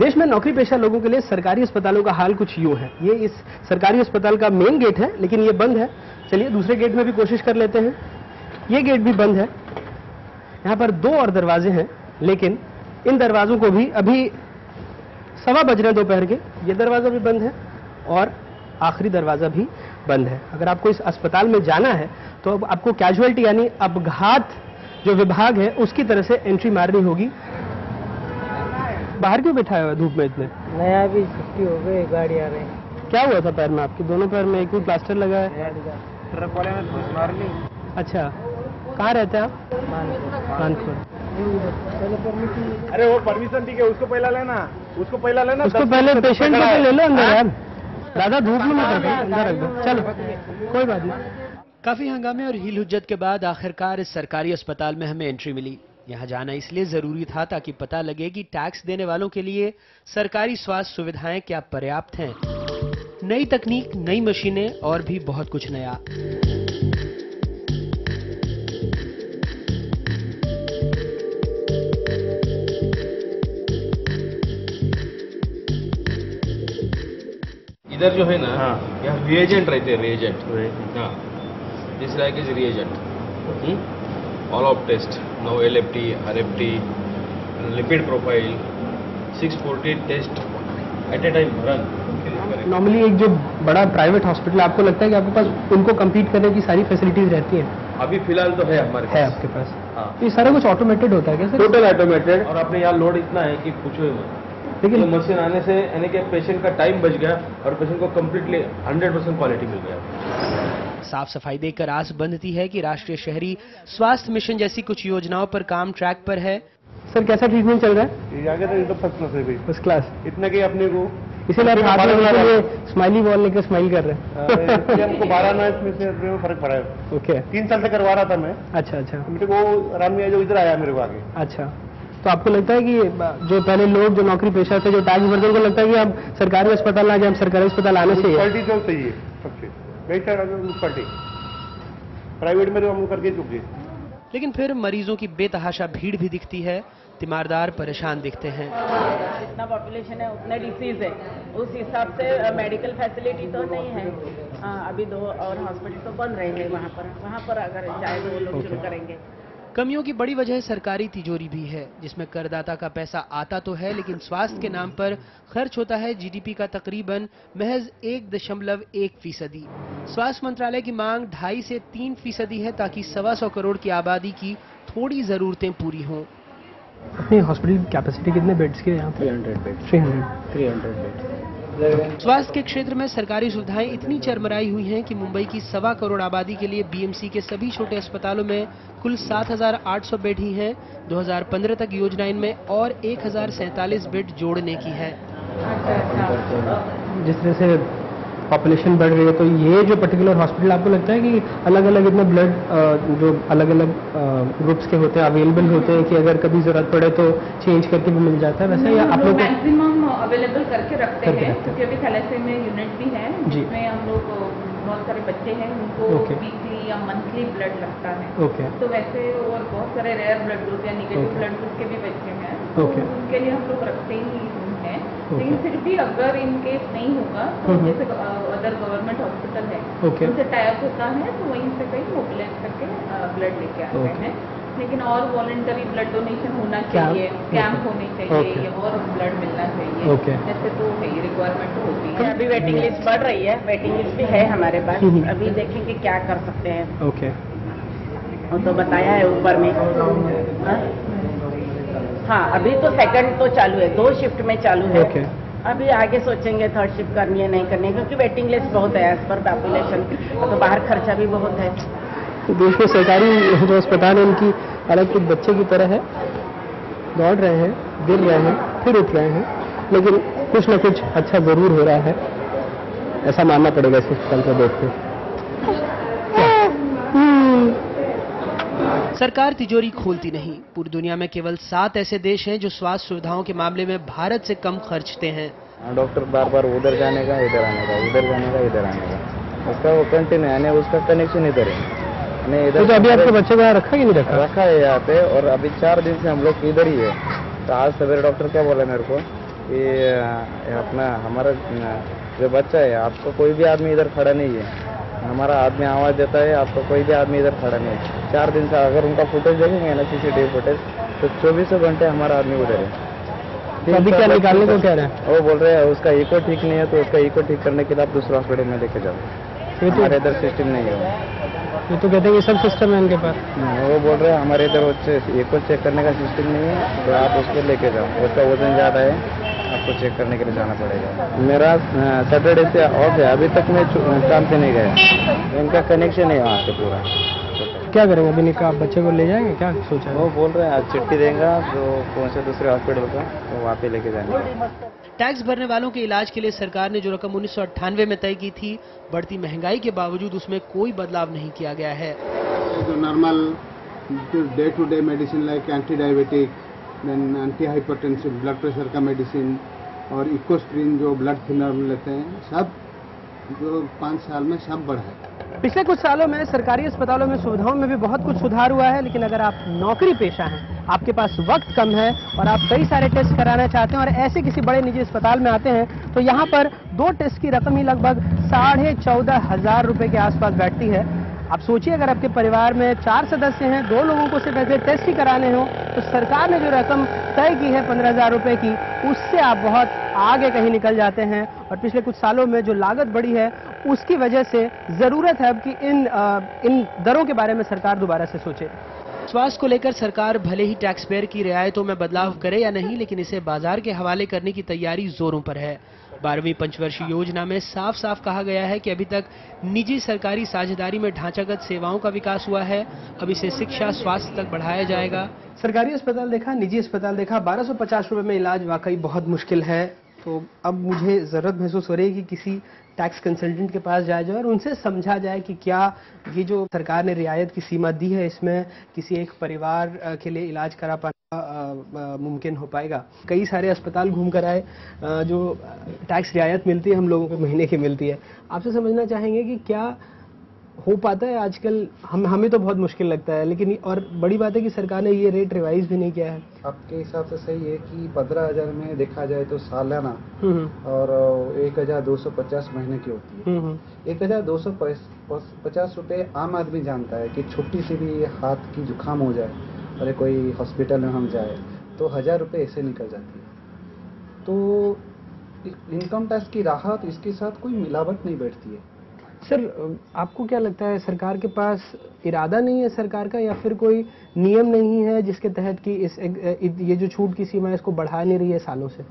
देश में नौकरी पेशा लोगों के लिए सरकारी अस्पतालों का हाल कुछ यूं है। ये इस सरकारी अस्पताल का मेन गेट है, लेकिन ये बंद है। चलिए दूसरे गेट में भी कोशिश कर लेते हैं। ये गेट भी बंद है। यहाँ पर 2 और दरवाजे हैं, लेकिन इन दरवाजों को भी अभी 1:15 बज रहे हैं दोपहर के। ये दरवाजा भी बंद है और आखिरी दरवाजा भी बंद है। अगर आपको इस अस्पताल में जाना है तो आपको कैजुअल्टी यानी अपघात जो विभाग है उसकी तरफ से एंट्री मारनी होगी। बाहर क्यों बैठाया हुआ है धूप में इतने? नया अभी छुट्टी हो गई, गाड़ी आ रही है। क्या हुआ था पैर में आपके? दोनों पैर में एक भी प्लास्टर लगा है? ट्रक वाले ने घुस मार ली। अच्छा, कहाँ रहते हैं आप? कानपुर। अरे वो परमिशन ठीक है, उसको पहला लेना, उसको पहला लेना। उसको पहले पेशेंट को तो ले लो अंदर यार। दादा धूप में मत रखो, अंदर रख दो। चलो कोई बात नहीं। काफी हंगामे और हील हुज्जत के बाद आखिरकार इस सरकारी अस्पताल में हमें एंट्री मिली। यहाँ जाना इसलिए जरूरी था ताकि पता लगे कि टैक्स देने वालों के लिए सरकारी स्वास्थ्य सुविधाएं क्या पर्याप्त हैं। नई तकनीक, नई मशीनें और भी बहुत कुछ नया। इधर जो है ना, यहाँ रिएजेंट रहते हैं, रिएजेंट। हाँ, this like is reagent, all of test, no LFT, RFT, lipid profile, 640 test at a time run. Normally एक जो बड़ा प्राइवेट हॉस्पिटल, आपको लगता है कि आपके पास उनको compete करने की सारी फैसिलिटीज रहती हैं? अभी फिलहाल तो है हमारे है आपके पास? हाँ, ये सारा कुछ ऑटोमेटेड होता है क्या सर? Total automated. और अपने यहाँ लोड इतना है कि पूछो ही मत। लेकिन मशीन आने से यानी कि पेशेंट का टाइम बच गया और पेशेंट को कम्प्लीटली 100% क्वालिटी मिल गया। साफ सफाई देखकर आस बंधती है कि राष्ट्रीय शहरी स्वास्थ्य मिशन जैसी कुछ योजनाओं पर काम ट्रैक पर है। सर कैसा ट्रीटमेंट चल रहा है? आगे तो फर्स्ट क्लास है भाई, फर्स्ट क्लास। इतना कि अपने को इसीलिए आप हाथ में स्माइली बॉल लेकर स्माइल कर रहे हैं। हमको 12 नाइट में से फर्क पड़ा है। ओके, 3 साल से करवा रहा था मैं। अच्छा अच्छा। मेरे को आराम नहीं आया जो इधर आया मेरे को आगे। अच्छा, तो आपको लगता है कि जो पहले लोग जो नौकरी पेशा थे, जो टैक्स भरते, उनको लगता है कि अब सरकारी अस्पताल आ गए, हम सरकारी अस्पताल आने चाहिए? क्वालिटी जो चाहिए सबसे बेहतर क्वालिटी, प्राइवेट में हम करके चुके। लेकिन फिर मरीजों की बेतहाशा भीड़ भी दिखती है। तीमारदार परेशान दिखते हैं। जितना पॉपुलेशन है उतने डिसीज है, उस हिसाब से मेडिकल फैसिलिटी तो नहीं है। अभी 2 और हॉस्पिटल तो बंद रहेंगे वहाँ पर अगर चाहे तो वो लोग शुरू करेंगे। कमियों की बड़ी वजह सरकारी तिजोरी भी है, जिसमें करदाता का पैसा आता तो है, लेकिन स्वास्थ्य के नाम पर खर्च होता है GDP का तकरीबन महज 1.1%। स्वास्थ्य मंत्रालय की मांग 2.5 से 3% है, ताकि 125 करोड़ की आबादी की थोड़ी जरूरतें पूरी हों। अपनी हॉस्पिटल की कैपेसिटी कितने बेड्स की है यहाँ? 300 बेड। 300 बेड। स्वास्थ्य के क्षेत्र में सरकारी सुविधाएं इतनी चरमराई हुई हैं कि मुंबई की 1.25 करोड़ आबादी के लिए BMC के सभी छोटे अस्पतालों में कुल 7,800 बेड ही हैं। 2015 तक योजना इनमें और 1,047 बेड जोड़ने की है। जिस तरह से पॉपुलेशन बढ़ रही है, तो ये जो पर्टिकुलर हॉस्पिटल, आपको लगता है कि अलग अलग इतने ब्लड जो अलग अलग ग्रुप्स के होते हैं अवेलेबल होते हैं कि अगर कभी जरूरत पड़े तो चेंज करके भी मिल जाता है? वैसे या आप लोग मैक्सिमम अवेलेबल करके रखते हैं, क्योंकि अभी थैलेसीमिया यूनिट भी है जिसमें हम लोग बहुत सारे बच्चे हैं उनको वीकली या मंथली ब्लड लगता है। तो वैसे और बहुत सारे रेयर ब्लड ग्रुप या निगेटिव ब्लड ग्रुप के भी बच्चे हैं, तो उनके लिए हम लोग रखते ही हैं। लेकिन फिर भी अगर इन केस नहीं होगा तो जैसे अदर गवर्नमेंट हॉस्पिटल है उनसे टाइप होता है, तो वहीं से कहीं मोबिलाइज करके ब्लड लेके आते हैं। लेकिन और वॉलंटरी ब्लड डोनेशन होना चाहिए, कैंप होने चाहिए और ब्लड मिलना चाहिए। ऐसे तो है, रिक्वायरमेंट तो होती है। अभी वेटिंग लिस्ट बढ़ रही है, वेटिंग लिस्ट भी है हमारे पास। अभी देखेंगे क्या कर सकते हैं। वो तो बताया है ऊपर में। हाँ, अभी तो सेकंड तो चालू है, 2 शिफ्ट में चालू है। अभी आगे सोचेंगे 3rd शिफ्ट करनी है नहीं करनी है, क्योंकि वेटिंग लिस्ट बहुत है एज पर पॉपुलेशन, तो बाहर खर्चा भी बहुत है। देश में सरकारी जो अस्पताल है उनकी अलग एक बच्चे की तरह है, दौड़ रहे हैं, गिर रहे हैं, फिर उठ रहे हैं, लेकिन कुछ न कुछ अच्छा जरूर हो रहा है, ऐसा मानना पड़ेगा इस अस्पताल को देख के। सरकार तिजोरी खोलती नहीं। पूरी दुनिया में केवल 7 ऐसे देश हैं जो स्वास्थ्य सुविधाओं के मामले में भारत से कम खर्चते हैं। डॉक्टर बार बार उधर जाने का, इधर आने का, उधर जाने का, इधर आने का, उसका वो कंटिन्यू यानी उसका कनेक्शन इधर है। तो अभी आपके बच्चे को यहाँ रखा कि नहीं रखा? रखा है यहाँ पे, और अभी 4 दिन से हम लोग इधर ही है। तो आज सवेरे डॉक्टर क्या बोला मेरे को ये अपना हमारा जो बच्चा है, आपको कोई भी आदमी इधर खड़ा नहीं है। हमारा आदमी आवाज देता है, आपको कोई भी आदमी इधर खड़ा नहीं है। 4 दिन से अगर उनका फुटेज देखेंगे ना, CCTV फुटेज, तो 24 घंटे हमारा आदमी उधर है। अभी क्या निकालने को कह रहे हैं? वो बोल रहे हैं उसका इको ठीक नहीं है, तो उसका इको ठीक करने के लिए आप दूसरा हॉस्पिटल में लेके जाओ। हमारे इधर सिस्टम नहीं है। ये तो कहते हैं ये सब सिस्टम है इनके पास। वो बोल रहे हैं हमारे इधर इको चेक करने का सिस्टम नहीं है, तो आप उसको लेके जाओ। उसका वजन ज़्यादा है, आपको चेक करने के लिए जाना पड़ेगा। मेरा सैटरडे से ऑफ है, अभी तक मैं काम से नहीं गया। इनका कनेक्शन है वहाँ से पूरा। क्या करेंगे अभी? आप बच्चे को ले जाएंगे, क्या सोचा है? वो बोल रहे हैं आज चिट्ठी देंगे जो कौन से दूसरे हॉस्पिटल का, तो वहाँ पे लेके जाएंगे। टैक्स भरने वालों के इलाज के लिए सरकार ने जो रकम 1998 में तय की थी, बढ़ती महंगाई के बावजूद उसमें कोई बदलाव नहीं किया गया है। जो normal day to day medicine like anti diabetic, then anti hypertensive, blood pressure का मेडिसिन और इकोस्प्रिन जो ब्लड थिनर लेते हैं, सब जो 5 साल में सब बढ़ा है। पिछले कुछ सालों में सरकारी अस्पतालों में सुविधाओं में भी बहुत कुछ सुधार हुआ है, लेकिन अगर आप नौकरी पेशा हैं, आपके पास वक्त कम है और आप कई सारे टेस्ट कराना चाहते हैं और ऐसे किसी बड़े निजी अस्पताल में आते हैं, तो यहाँ पर 2 टेस्ट की रकम ही लगभग 14,500 रुपए के आसपास बैठती है। आप सोचिए, अगर आपके परिवार में 4 सदस्य हैं, 2 लोगों को सिर्फ ऐसे टेस्ट ही कराने हो, तो सरकार ने जो रकम तय की है 15,000 रुपए की, उससे आप बहुत आगे कहीं निकल जाते हैं। और पिछले कुछ सालों में जो लागत बढ़ी है, उसकी वजह से जरूरत है अब कि इन दरों के बारे में सरकार दोबारा से सोचे। स्वास्थ्य को लेकर सरकार भले ही टैक्स पेयर की रियायतों में बदलाव करे या नहीं, लेकिन इसे बाजार के हवाले करने की तैयारी जोरों पर है। 12वीं पंचवर्षीय योजना में साफ साफ कहा गया है कि अभी तक निजी सरकारी साझेदारी में ढांचागत सेवाओं का विकास हुआ है, अब इसे शिक्षा स्वास्थ्य तक बढ़ाया जाएगा। सरकारी अस्पताल देखा, निजी अस्पताल देखा, 1250 रुपए में इलाज वाकई बहुत मुश्किल है। तो अब मुझे जरूरत महसूस हो रही है कि किसी टैक्स कंसल्टेंट के पास जाया जाए और उनसे समझा जाए कि क्या ये जो सरकार ने रियायत की सीमा दी है, इसमें किसी एक परिवार के लिए इलाज करा पाना मुमकिन हो पाएगा। कई सारे अस्पताल घूम कर आए, जो टैक्स रियायत मिलती है हम लोगों को महीने की मिलती है। आपसे समझना चाहेंगे कि क्या हो पाता है आजकल? हमें तो बहुत मुश्किल लगता है, लेकिन और बड़ी बात है कि सरकार ने ये रेट रिवाइज भी नहीं किया है। आपके हिसाब से सही है कि 15,000 में देखा जाए तो सालाना और 1,250 महीने की होती है। 1,250 रुपए आम आदमी जानता है कि छोटी सी भी हाथ की जुकाम हो जाए और कोई हॉस्पिटल में हम जाए तो 1,000 रुपए ऐसे निकल जाती है। तो इनकम टैक्स की राहत, इसके साथ कोई मिलावट नहीं बैठती है। सर, आपको क्या लगता है, सरकार के पास इरादा नहीं है सरकार का, या फिर कोई नियम नहीं है जिसके तहत कि ये जो छूट की सीमा है इसको बढ़ा नहीं रही है सालों से?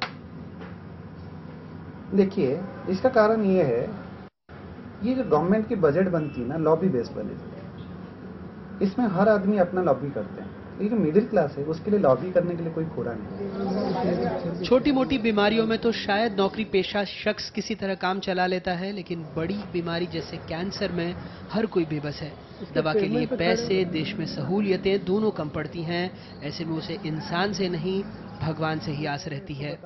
देखिए, इसका कारण ये है, ये जो गवर्नमेंट की बजट बनती है ना, लॉबी बेस बजट, इसमें हर आदमी अपना लॉबी करते हैं। लेकिन मिडिल क्लास है, उसके लिए लॉबी करने के लिए कोई खोरा नहीं। छोटी मोटी बीमारियों में तो शायद नौकरी पेशा शख्स किसी तरह काम चला लेता है, लेकिन बड़ी बीमारी जैसे कैंसर में हर कोई बेबस है। दवा के लिए पैसे, देश में सहूलियतें दोनों कम पड़ती हैं। ऐसे में उसे इंसान से नहीं, भगवान से ही आस रहती है।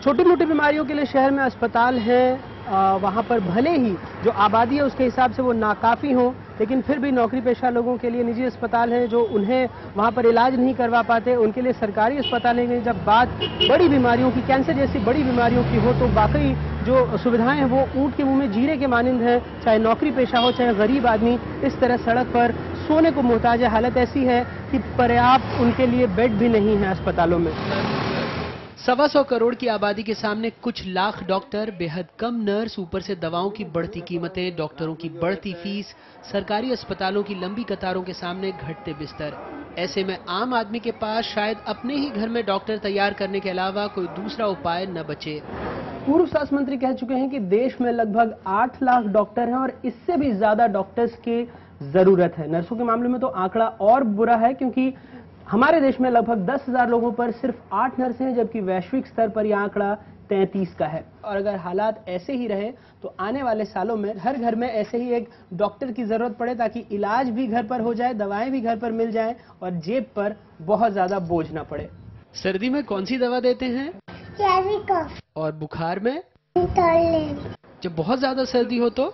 छोटी मोटी बीमारियों के लिए शहर में अस्पताल हैं, वहाँ पर भले ही जो आबादी है उसके हिसाब से वो नाकाफी हो, लेकिन फिर भी नौकरी पेशा लोगों के लिए निजी अस्पताल हैं जो उन्हें वहाँ पर इलाज नहीं करवा पाते, उनके लिए सरकारी अस्पताल हैं। जब बात बड़ी बीमारियों की, कैंसर जैसी बड़ी बीमारियों की हो, तो वाकई जो सुविधाएं हैं वो ऊंट के मुंह में जीरे के मानिंद हैं। चाहे नौकरी पेशा हो, चाहे गरीब आदमी इस तरह सड़क पर सोने को मोहताज है। हालत ऐसी है कि पर्याप्त उनके लिए बेड भी नहीं है अस्पतालों में। 125 करोड़ की आबादी के सामने कुछ लाख डॉक्टर, बेहद कम नर्स, ऊपर से दवाओं की बढ़ती कीमतें, डॉक्टरों की बढ़ती फीस, सरकारी अस्पतालों की लंबी कतारों के सामने घटते बिस्तर। ऐसे में आम आदमी के पास शायद अपने ही घर में डॉक्टर तैयार करने के अलावा कोई दूसरा उपाय न बचे। पूर्व स्वास्थ्य मंत्री कह चुके हैं कि देश में लगभग 8 लाख डॉक्टर हैं और इससे भी ज्यादा डॉक्टर्स की जरूरत है। नर्सों के मामले में तो आंकड़ा और बुरा है, क्योंकि हमारे देश में लगभग 10,000 लोगों पर सिर्फ 8 नर्सें हैं, जबकि वैश्विक स्तर पर यह आंकड़ा 33 का है। और अगर हालात ऐसे ही रहे तो आने वाले सालों में हर घर में ऐसे ही एक डॉक्टर की जरूरत पड़े, ताकि इलाज भी घर पर हो जाए, दवाएं भी घर पर मिल जाएं और जेब पर बहुत ज्यादा बोझ ना पड़े। सर्दी में कौन सी दवा देते हैं? और बुखार में? जब बहुत ज्यादा सर्दी हो तो?